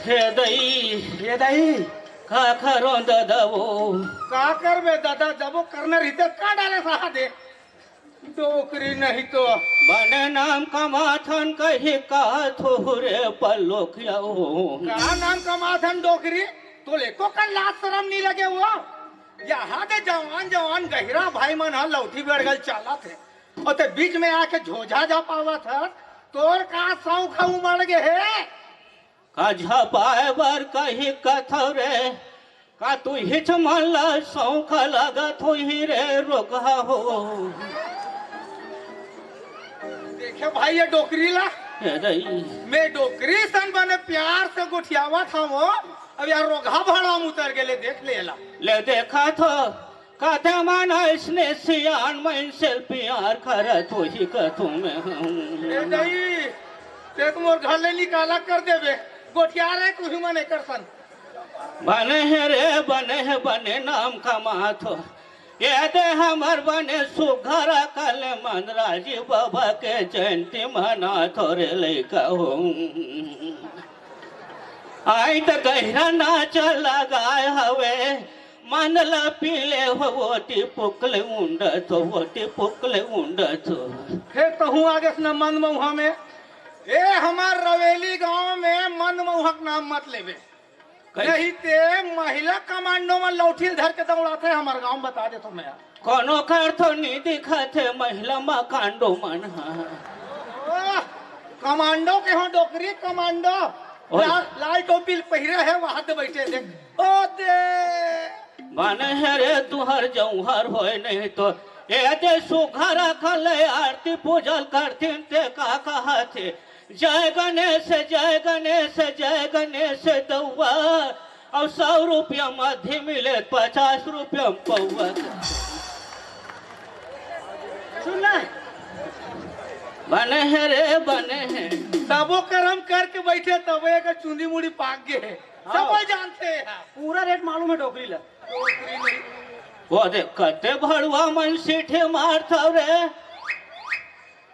हे दई ये दाई का खरो ददवो का कर बे दादा जब वो करना रहते का डाले सहा दे डोकरी नहीं तो बने नाम का माथन कही का थोरे पलोखिया का नाम कमाथन डोकरी तो लेको का लाज शरम नहीं लगे हुआ यहाँ के जवान जवान गहिरा भाई मन हा लौठी बेड़गल चाला थे और ते बीच में आके झोझा जा पावा था तोर का शौक उमड़ गे है का झपाए बर कही कथरे का तू हिच मन सौख लगत हो ही रे रोगा हो देखे भाई ये डोकरी ला हे दई मैं डोकरी सन बने प्यार से गुठियावा था वो अब यार रोगा भाड़ा उतर गेले देख लेला ले देखा तो कहते माना इसने सियान में से प्यार करत हो ही कथू में ए दई ते तुम और घर ले निकाला कर देबे गोठिया रे कुछ मने कर सन बने है रे बने नाम का माथो ये दे हमर बने सुघर कल मनराजी बाबा के जयंती मना थोरे लैका हो आई तो गहरा नाच लगाए हवे मनला पीले हो वोटी पुकले उंडत हे कहूँ आगे से न मन मऊहा में ए हमार रवेली गांव में मन मऊहक नाम मत लेबे नहीं ते महिला कमांडो में लौठी धर के दौड़ाते हमार गांव बता दे तुम्हें कोनो कर तो नहीं दिखाते महिला मा कांडो मन कमांडो के हो डोकरी कमांडो लाल टोपी पहिरे है वहां पे बैठे देख ओ दे बने है रे तुहर जौहर होए नहीं तो ए दे सुघर खले आरती पूजल करतीन ते का कहते जय गणेश जय गणेश जय गणेश दौआ और 100 रुपया मध्य मिले 50 रुपया पौआ सुन बने है रे बने हैं तबो कर्म करके बैठे तब एक चुंदी मुड़ी पाक गए है सब जानते हैं पूरा रेट मालूम है डोकरी ला डोकरी नहीं वो देख कते भड़ुआ मन सीठे मारता रे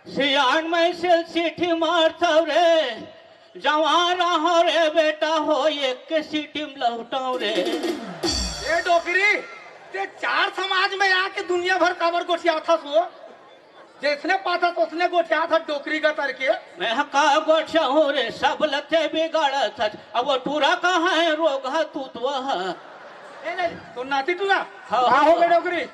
सियान में से सीठी मारता रे जवान रहो रे बेटा हो एक के सीटी में लौटाओ रे ये डोकरी ते चार समाज में आके दुनिया भर काबर गोठिया था सो जिसने पाता तो उसने गोठिया था डोकरी का करके मैं का गोठिया हो रे सब लते बिगाड़ा था अब वो टूरा कहाँ है रोग तू तो तो नाती टूरा हाँ, कहाँ हो गए डोकरी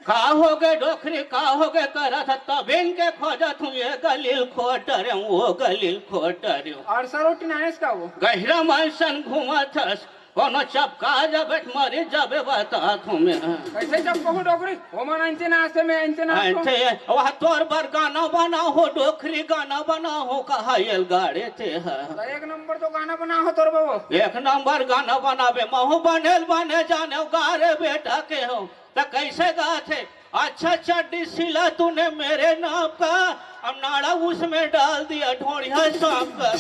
का हो गए डोकरी का हो गए करा था तब इनके खोजा तू ये गलील खोटर वो गलील खोटर और सरोटी नाइस का वो गहरा मनसन घुमा था कोनो चपका जब मरी जब बता तुम्हें कैसे जब कहूँ डोकरी वो मन अंते ना से मैं अंते ना अंते वह तोर बर गाना बना हो डोकरी गाना बना हो कहा ये गाड़े थे एक नंबर तो गाना बना हो तोर बाबू एक नंबर गाना बनावे महू बनेल बने जाने गारे बेटा के हो तो कैसे गाते अच्छा चड्डी सिला तूने मेरे नाम का अब नाड़ा उसमें डाल दिया ढोड़िया सांप का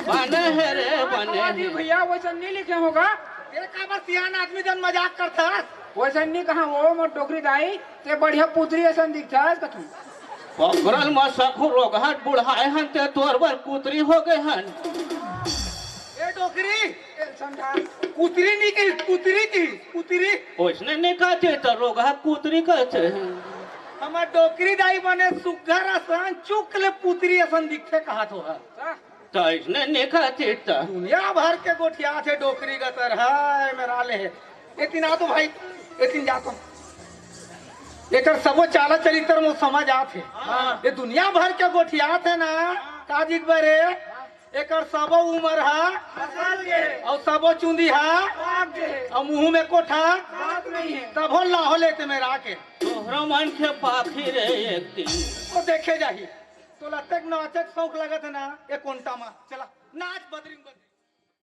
बने है रे बने भैया वैसा नहीं लिखे होगा एक आवर सियान आदमी जन मजाक करता वैसा नहीं कहा वो मोर डोकरी दाई ते बढ़िया पुतरी ऐसा दिखता है कथू पकड़ल में सखू रोगहट बुढ़ाए हन ते तोर बर कुतरी हो गए हन ए डोकरी समझा कुतरी नहीं की कुतरी उसने नहीं कहते तो रोगा कुतरी कहते हमार डोकरी दाई बने सुघर असन चुकले पुतरी असन दिखे कहा तो है तो इसने नहीं कहते तो दुनिया भर के गोठिया थे डोकरी का तर है मेरा ले है इतना तो भाई इतनी जातो एक सबो चाला चरित्र में समझ आते ये दुनिया भर के गोठिया थे ना काजिक बरे एक सबो उमर है और सबो चुंदी है और मुंह में कोठा तब लाहो लेते मेरा आके तोहरा मन के पाखी रे एक दिन वो देखे जाही तो लगता नाचक शौक लगत है ना एक कोंटा में चला नाच बदरिंग